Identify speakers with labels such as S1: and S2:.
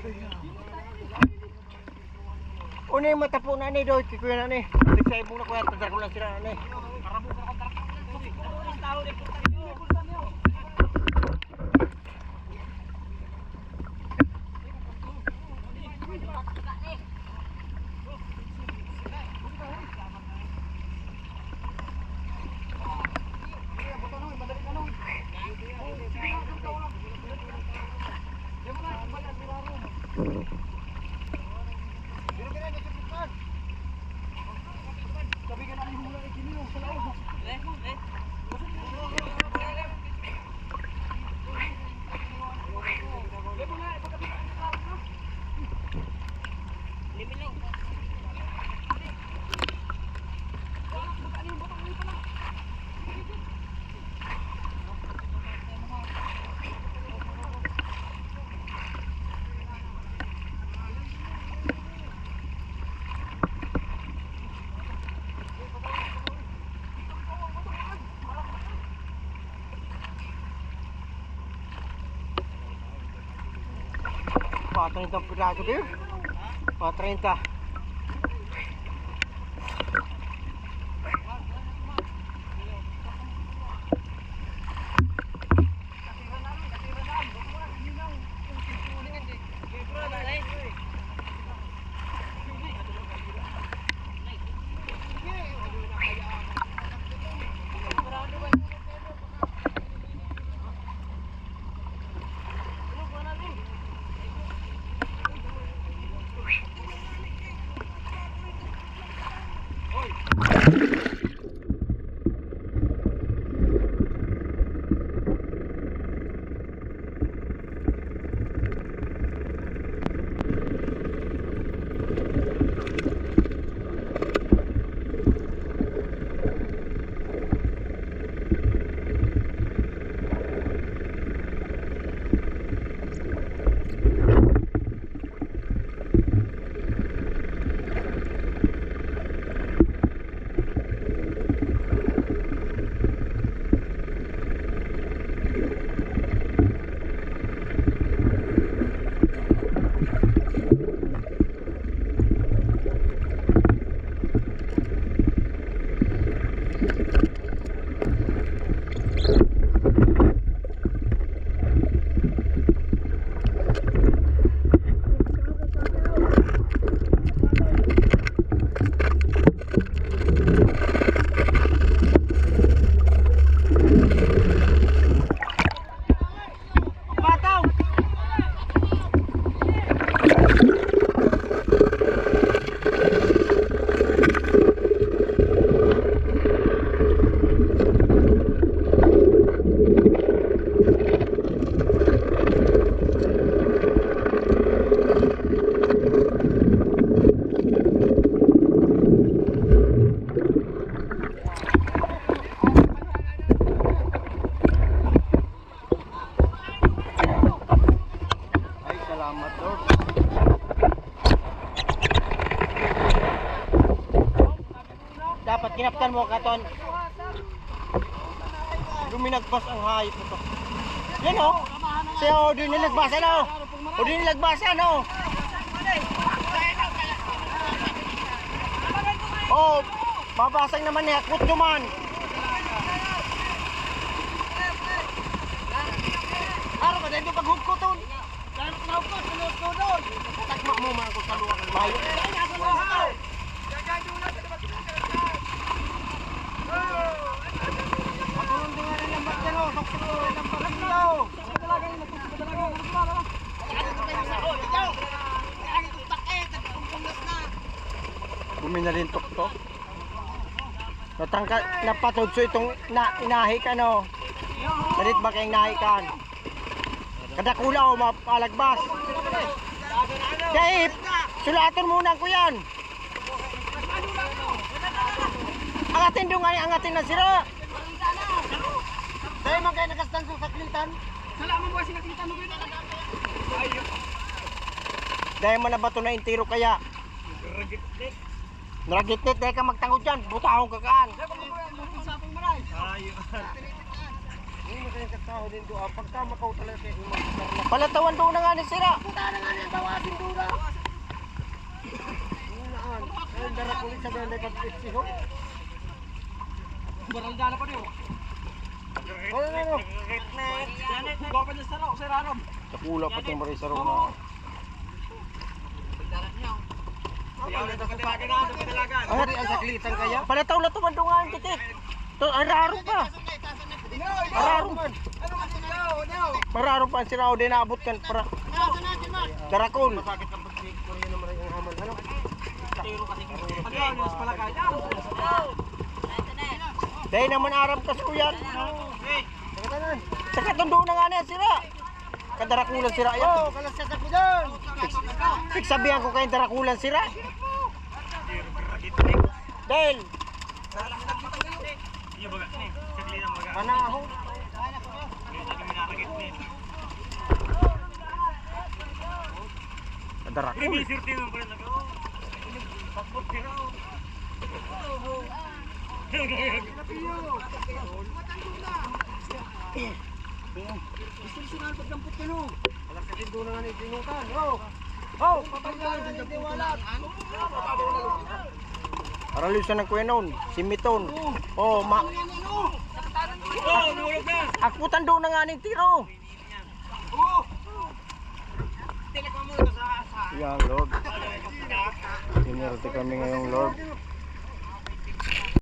S1: Una yung matapo na ni Doy, kikuya na ni. Nagsaibong na kuya, tadar ko lang sila na ni. Pa-30 ang piraso din. Pa-30. Dapat kinaptan mo katon. Luminagbas ang hayop nito. Yan o. Siya o, di nilagbasan o. O di nilagbasan o. O, babasag naman niya. Kutyo man. Araw ka dahil paghugkuton. Dahil paghugkot, sunod-sunod. Takma mo mga kaluwang ng bayo. Bumi na rin tuktok. Natangka, napatudso itong inahi ka no. Dalit ba kayong nahikan? Kadakula o mapalagbas. Kaya sulaton muna ko yan. Angatin doon nga, angatin na sira. Dahil man kayo nakastanso sa klintan.
S2: Salamat mo kasi nakita mo gano'n.
S1: Dahil man na bato na intiro kaya. Naragitlit dahil ka magtangod dyan. Butahong kakaan. Ayun. Hindi mo kayong katao din doon. Pagka makaw talaga kayo Palatawan doon na nga ni sira.
S2: Puta na nga niya, bawasin dura.
S1: Ay, darakulit sa bende pagpitsiho.
S2: Barangana pa niyo.
S1: Ano?
S2: Bawa pa niya sa rarom.
S1: Nakula pa itong maray sa roma. Ang hari ang saklitan kaya? Palataw na tumandungan titik. To araro pa. Araro man. Mararo pa ang sirao din naabot kan para darakol. Masakit ang pagpig ko rin naman ang hamal. Ano? Dahil naman arap ka sa kuyan. Saka tundo na nga niya sira. Kadarakulan sira yan. Oo, kalasya sa kuyan. Sabihan ko kayong darakulan sira. Dahil. Panaho. Kadarakul.
S2: Isulsungan pagdampot ka no.
S1: Alas kasi doon na nga ni Dinutan. Oh,
S2: Papagdagan ng diwalat.
S1: Aralusan ng kuyanon, simiton. Oh,
S2: Nulog na.
S1: akputan doon na nga ng tiro. Yan, Lord. Sinerte kami ngayong Lord.